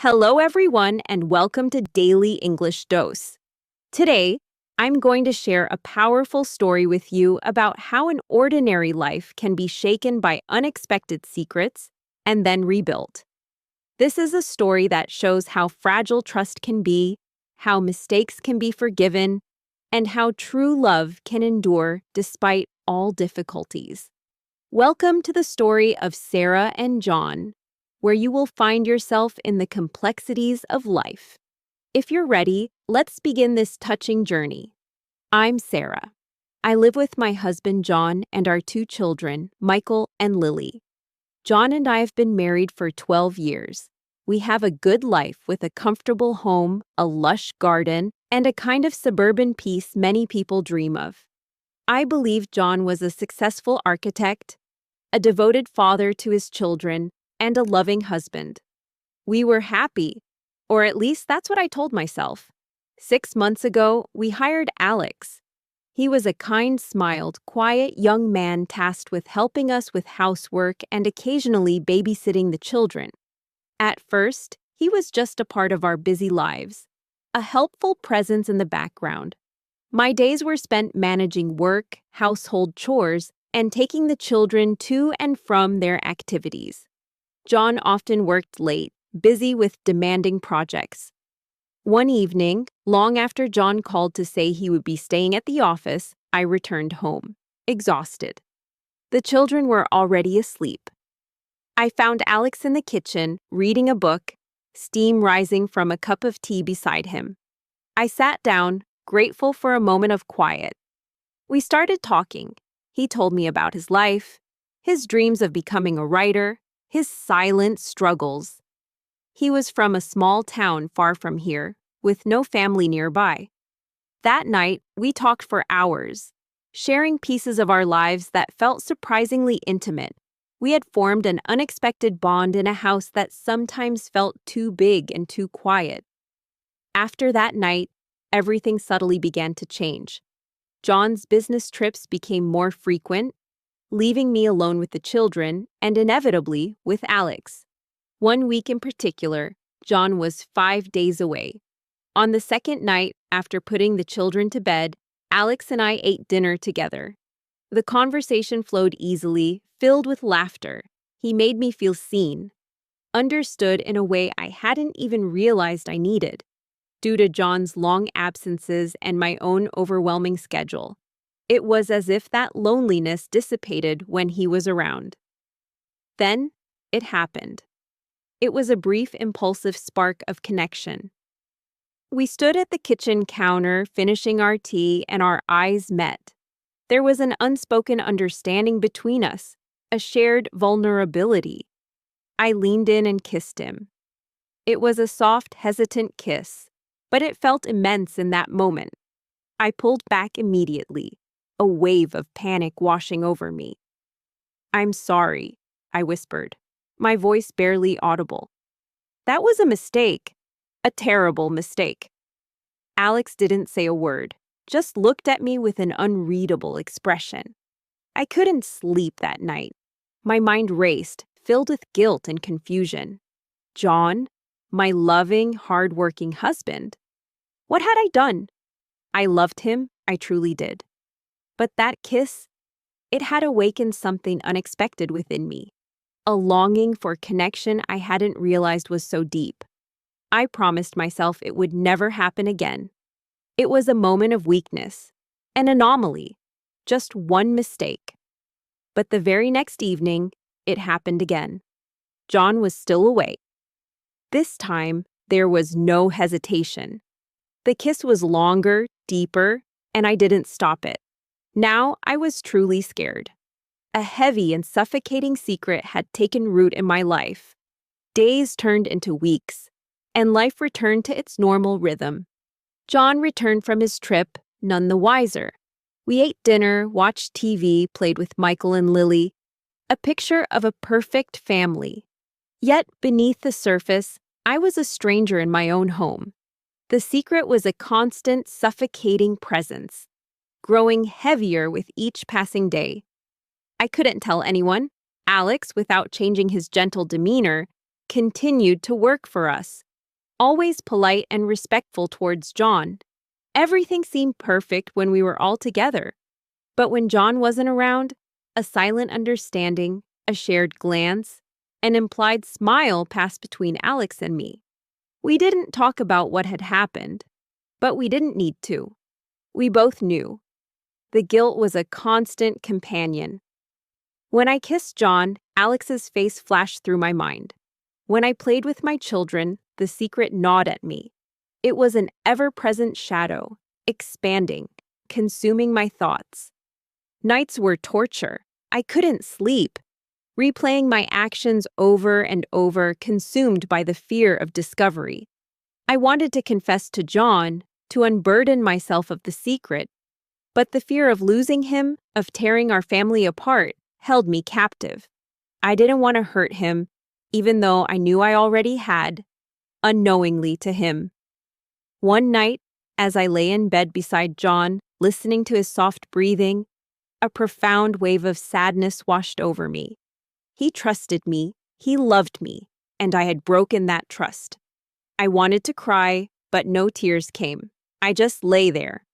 Hello, everyone, and welcome to Daily English Dose. Today, I'm going to share a powerful story with you about how an ordinary life can be shaken by unexpected secrets and then rebuilt. This is a story that shows how fragile trust can be, how mistakes can be forgiven, and how true love can endure despite all difficulties. Welcome to the story of Sarah and John, where you will find yourself in the complexities of life. If you're ready, let's begin this touching journey. I'm Sarah. I live with my husband John and our two children, Michael and Lily. John and I have been married for 12 years. We have a good life with a comfortable home, a lush garden, and a kind of suburban peace many people dream of. I believe John was a successful architect, a devoted father to his children, and a loving husband. We were happy, or at least that's what I told myself. 6 months ago, we hired Alex. He was a kind-smiled, quiet young man tasked with helping us with housework and occasionally babysitting the children. At first, he was just a part of our busy lives, a helpful presence in the background. My days were spent managing work, household chores, and taking the children to and from their activities. John often worked late, busy with demanding projects. One evening, long after John called to say he would be staying at the office, I returned home, exhausted. The children were already asleep. I found Alex in the kitchen, reading a book, steam rising from a cup of tea beside him. I sat down, grateful for a moment of quiet. We started talking. He told me about his life, his dreams of becoming a writer, his silent struggles. He was from a small town far from here, with no family nearby. That night, we talked for hours, sharing pieces of our lives that felt surprisingly intimate. We had formed an unexpected bond in a house that sometimes felt too big and too quiet. After that night, everything subtly began to change. John's business trips became more frequent, leaving me alone with the children and inevitably with Alex. One week in particular, John was 5 days away. On the second night, after putting the children to bed, Alex and I ate dinner together. The conversation flowed easily, filled with laughter. He made me feel seen, understood in a way I hadn't even realized I needed, due to John's long absences and my own overwhelming schedule. It was as if that loneliness dissipated when he was around. Then, it happened. It was a brief, impulsive spark of connection. We stood at the kitchen counter, finishing our tea, and our eyes met. There was an unspoken understanding between us, a shared vulnerability. I leaned in and kissed him. It was a soft, hesitant kiss, but it felt immense in that moment. I pulled back immediately, a wave of panic washing over me. "I'm sorry," I whispered, my voice barely audible. "That was a mistake, a terrible mistake." Alex didn't say a word, just looked at me with an unreadable expression. I couldn't sleep that night. My mind raced, filled with guilt and confusion. John, my loving, hard-working husband. What had I done? I loved him, I truly did. But that kiss, it had awakened something unexpected within me, a longing for connection I hadn't realized was so deep. I promised myself it would never happen again. It was a moment of weakness, an anomaly, just one mistake. But the very next evening, it happened again. John was still away. This time, there was no hesitation. The kiss was longer, deeper, and I didn't stop it. Now I was truly scared. A heavy and suffocating secret had taken root in my life. Days turned into weeks, and life returned to its normal rhythm. John returned from his trip, none the wiser. We ate dinner, watched TV, played with Michael and Lily, a picture of a perfect family. Yet, beneath the surface, I was a stranger in my own home. The secret was a constant, suffocating presence, growing heavier with each passing day. I couldn't tell anyone. Alex, without changing his gentle demeanor, continued to work for us, always polite and respectful towards John. Everything seemed perfect when we were all together. But when John wasn't around, a silent understanding, a shared glance, an implied smile passed between Alex and me. We didn't talk about what had happened, but we didn't need to. We both knew. The guilt was a constant companion. When I kissed John, Alex's face flashed through my mind. When I played with my children, the secret gnawed at me. It was an ever-present shadow, expanding, consuming my thoughts. Nights were torture. I couldn't sleep, replaying my actions over and over, consumed by the fear of discovery. I wanted to confess to John, to unburden myself of the secret, but the fear of losing him, of tearing our family apart, held me captive. I didn't want to hurt him, even though I knew I already had, unknowingly to him. One night, as I lay in bed beside John, listening to his soft breathing, a profound wave of sadness washed over me. He trusted me, he loved me, and I had broken that trust. I wanted to cry, but no tears came. I just lay there,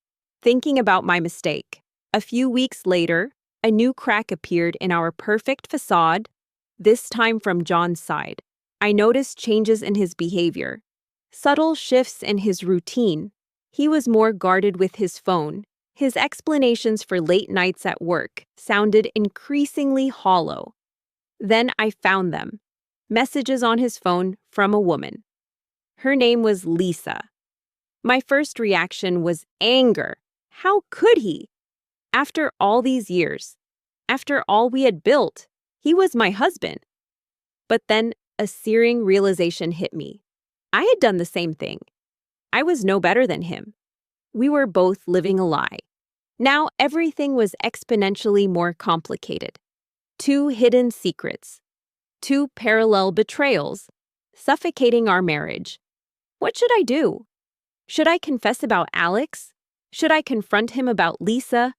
thinking about my mistake. A few weeks later, a new crack appeared in our perfect facade, this time from John's side. I noticed changes in his behavior, subtle shifts in his routine. He was more guarded with his phone. His explanations for late nights at work sounded increasingly hollow. Then I found them. Messages on his phone from a woman. Her name was Lisa. My first reaction was anger. How could he? After all these years, after all we had built, he was my husband. But then a searing realization hit me. I had done the same thing. I was no better than him. We were both living a lie. Now everything was exponentially more complicated. 2 hidden secrets. 2 parallel betrayals, suffocating our marriage. What should I do? Should I confess about Alex? Should I confront him about Lisa?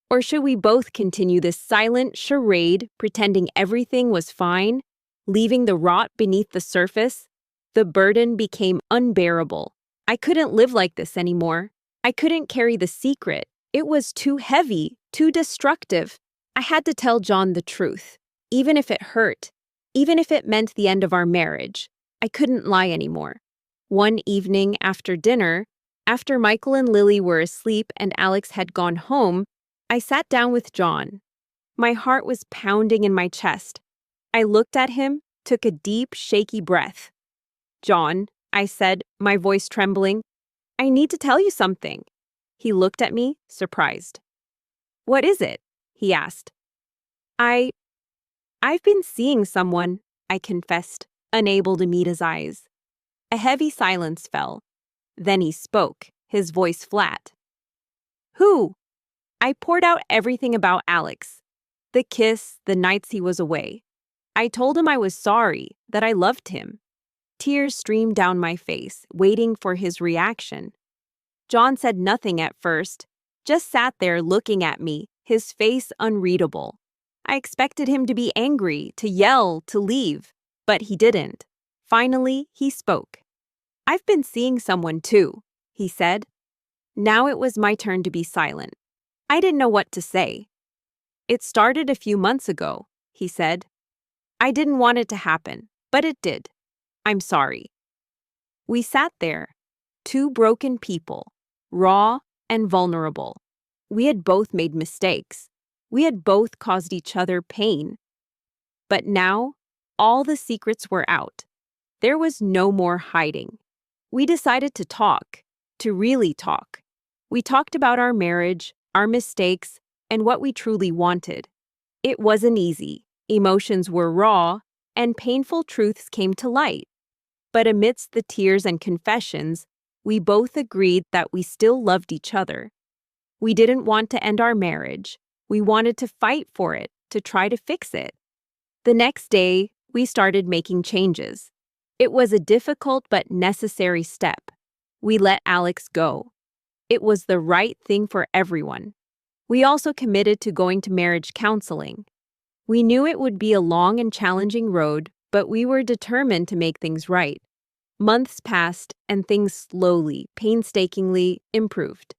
Or should we both continue this silent charade, pretending everything was fine, leaving the rot beneath the surface? The burden became unbearable. I couldn't live like this anymore. I couldn't carry the secret. It was too heavy, too destructive. I had to tell John the truth, even if it hurt, even if it meant the end of our marriage. I couldn't lie anymore. One evening after dinner, after Michael and Lily were asleep and Alex had gone home, I sat down with John. My heart was pounding in my chest. I looked at him, took a deep, shaky breath. "John," I said, my voice trembling, "I need to tell you something." He looked at me, surprised. "What is it?" he asked. I've been seeing someone," I confessed, unable to meet his eyes. A heavy silence fell. Then he spoke, his voice flat. "Who?" I poured out everything about Alex. The kiss, the nights he was away. I told him I was sorry, that I loved him. Tears streamed down my face, waiting for his reaction. John said nothing at first, just sat there looking at me, his face unreadable. I expected him to be angry, to yell, to leave, but he didn't. Finally, he spoke. "I've been seeing someone too," he said. Now it was my turn to be silent. I didn't know what to say. "It started a few months ago," he said. "I didn't want it to happen, but it did. I'm sorry." We sat there, 2 broken people, raw and vulnerable. We had both made mistakes. We had both caused each other pain. But now, all the secrets were out. There was no more hiding. We decided to talk, to really talk. We talked about our marriage, our mistakes, and what we truly wanted. It wasn't easy. Emotions were raw, and painful truths came to light. But amidst the tears and confessions, we both agreed that we still loved each other. We didn't want to end our marriage. We wanted to fight for it, to try to fix it. The next day, we started making changes. It was a difficult but necessary step. We let Alex go. It was the right thing for everyone. We also committed to going to marriage counseling. We knew it would be a long and challenging road, but we were determined to make things right. Months passed, and things slowly, painstakingly improved.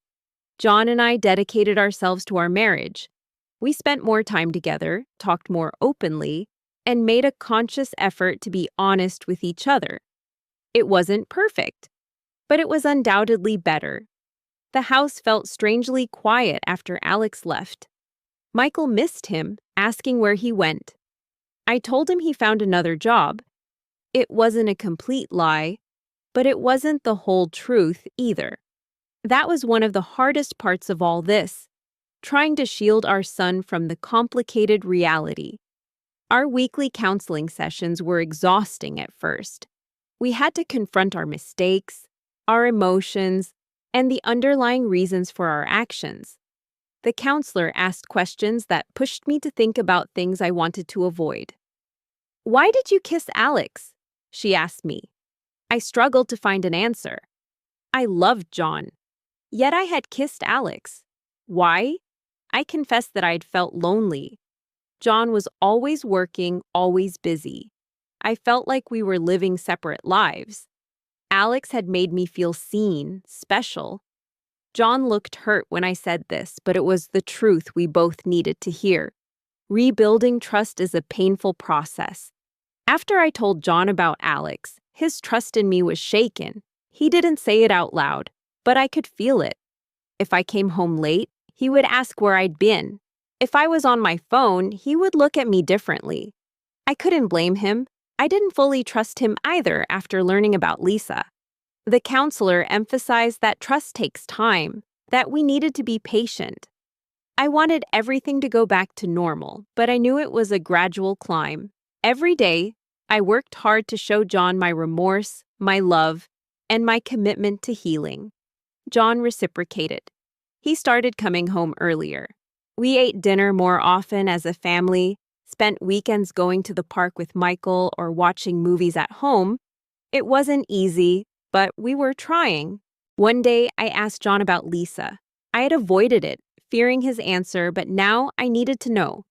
John and I dedicated ourselves to our marriage. We spent more time together, talked more openly, and made a conscious effort to be honest with each other. It wasn't perfect, but it was undoubtedly better. The house felt strangely quiet after Alex left. Michael missed him, asking where he went. I told him he found another job. It wasn't a complete lie, but it wasn't the whole truth either. That was one of the hardest parts of all this, trying to shield our son from the complicated reality. Our weekly counseling sessions were exhausting at first. We had to confront our mistakes, our emotions, and the underlying reasons for our actions. The counselor asked questions that pushed me to think about things I wanted to avoid. "Why did you kiss Alex?" she asked me. I struggled to find an answer. I loved John, yet I had kissed Alex. Why? I confessed that I'd felt lonely. John was always working, always busy. I felt like we were living separate lives. Alex had made me feel seen, special. John looked hurt when I said this, but it was the truth we both needed to hear. Rebuilding trust is a painful process. After I told John about Alex, his trust in me was shaken. He didn't say it out loud, but I could feel it. If I came home late, he would ask where I'd been. If I was on my phone, he would look at me differently. I couldn't blame him. I didn't fully trust him either after learning about Lisa. The counselor emphasized that trust takes time, that we needed to be patient. I wanted everything to go back to normal, but I knew it was a gradual climb. Every day, I worked hard to show John my remorse, my love, and my commitment to healing. John reciprocated. He started coming home earlier. We ate dinner more often as a family, spent weekends going to the park with Michael or watching movies at home. It wasn't easy, but we were trying. One day, I asked John about Lisa. I had avoided it, fearing his answer, but now I needed to know.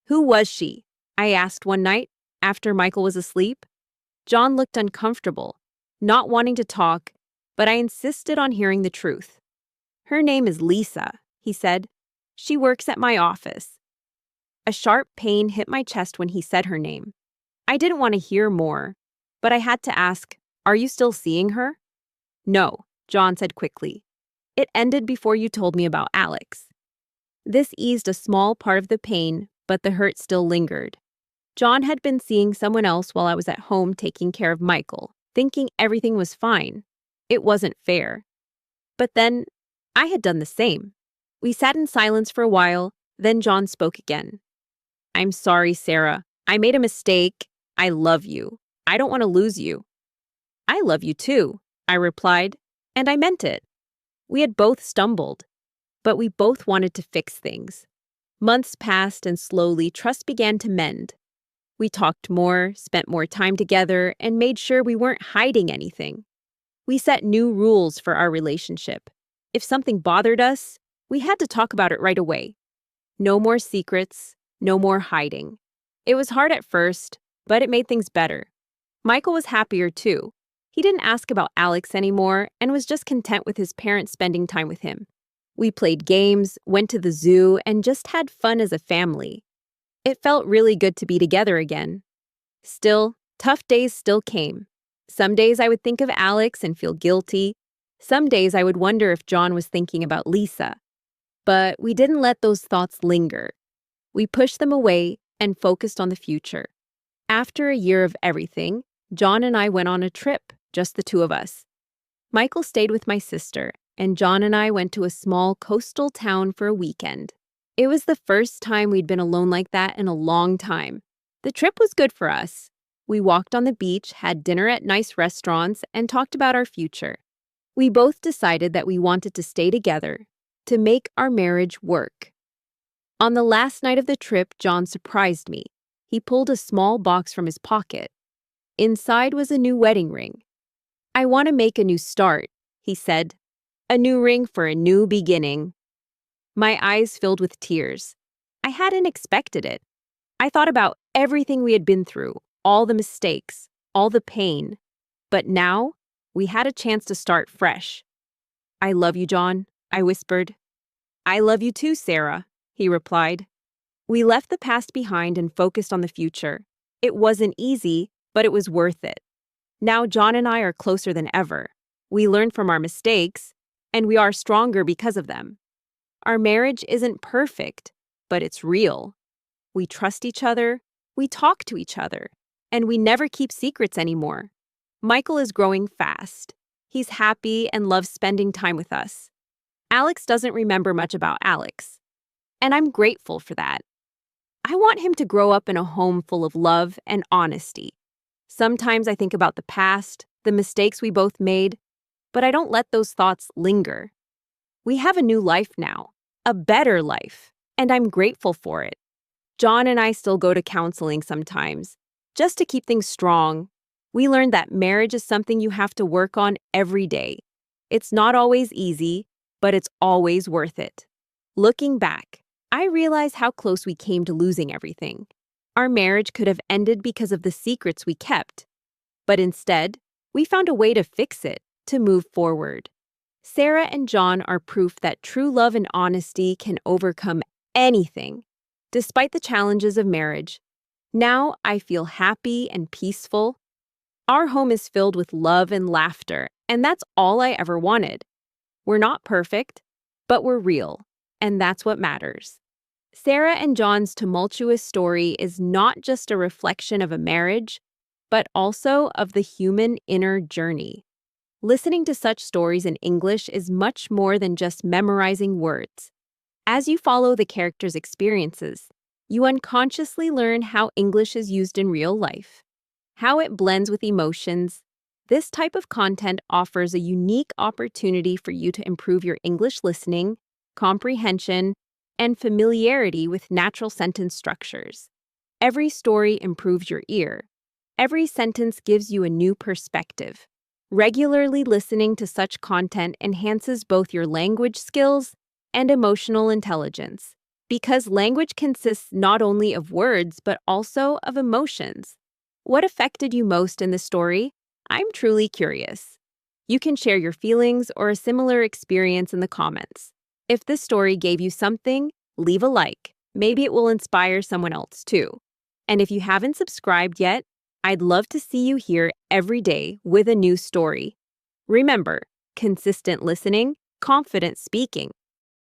"Who was she?" I asked one night, after Michael was asleep. John looked uncomfortable, not wanting to talk, but I insisted on hearing the truth. "Her name is Lisa," he said. "She works at my office." A sharp pain hit my chest when he said her name. I didn't want to hear more, but I had to ask, "Are you still seeing her?" "No," John said quickly. "It ended before you told me about Alex." This eased a small part of the pain, but the hurt still lingered. John had been seeing someone else while I was at home taking care of Michael, thinking everything was fine. It wasn't fair. But then, I had done the same. We sat in silence for a while, then John spoke again. "I'm sorry, Sarah. I made a mistake. I love you. I don't want to lose you." "I love you too," I replied, and I meant it. We had both stumbled, but we both wanted to fix things. Months passed and slowly trust began to mend. We talked more, spent more time together, and made sure we weren't hiding anything. We set new rules for our relationship. If something bothered us, we had to talk about it right away. No more secrets, no more hiding. It was hard at first, but it made things better. Michael was happier too. He didn't ask about Alex anymore and was just content with his parents spending time with him. We played games, went to the zoo, and just had fun as a family. It felt really good to be together again. Still, tough days still came. Some days I would think of Alex and feel guilty. Some days I would wonder if John was thinking about Lisa. But we didn't let those thoughts linger. We pushed them away and focused on the future. After a year of everything, John and I went on a trip, just the two of us. Michael stayed with my sister, and John and I went to a small coastal town for a weekend. It was the first time we'd been alone like that in a long time. The trip was good for us. We walked on the beach, had dinner at nice restaurants, and talked about our future. We both decided that we wanted to stay together, to make our marriage work. On the last night of the trip, John surprised me. He pulled a small box from his pocket. Inside was a new wedding ring. "I want to make a new start," he said. "A new ring for a new beginning." My eyes filled with tears. I hadn't expected it. I thought about everything we had been through, all the mistakes, all the pain. But now, we had a chance to start fresh. I love you, John, I whispered. I love you too, Sarah, he replied. We left the past behind and focused on the future. It wasn't easy, but it was worth it. Now John and I are closer than ever. We learned from our mistakes, and we are stronger because of them. Our marriage isn't perfect, but it's real. We trust each other, we talk to each other, and we never keep secrets anymore. Michael is growing fast. He's happy and loves spending time with us. Alex doesn't remember much about Alex, and I'm grateful for that. I want him to grow up in a home full of love and honesty. Sometimes I think about the past, the mistakes we both made, but I don't let those thoughts linger. We have a new life now, a better life, and I'm grateful for it. John and I still go to counseling sometimes, just to keep things strong. We learned that marriage is something you have to work on every day. It's not always easy, but it's always worth it. Looking back, I realize how close we came to losing everything. Our marriage could have ended because of the secrets we kept. But instead, we found a way to fix it, to move forward. Sarah and John are proof that true love and honesty can overcome anything. Despite the challenges of marriage, now I feel happy and peaceful. Our home is filled with love and laughter, and that's all I ever wanted. We're not perfect, but we're real, and that's what matters. Sarah and John's tumultuous story is not just a reflection of a marriage, but also of the human inner journey. Listening to such stories in English is much more than just memorizing words. As you follow the characters' experiences, you unconsciously learn how English is used in real life, how it blends with emotions. This type of content offers a unique opportunity for you to improve your English listening, comprehension, and familiarity with natural sentence structures. Every story improves your ear. Every sentence gives you a new perspective. Regularly listening to such content enhances both your language skills and emotional intelligence, because language consists not only of words but also of emotions. What affected you most in this story? I'm truly curious. You can share your feelings or a similar experience in the comments. If this story gave you something, leave a like. Maybe it will inspire someone else too. And if you haven't subscribed yet, I'd love to see you here every day with a new story. Remember, consistent listening, confident speaking,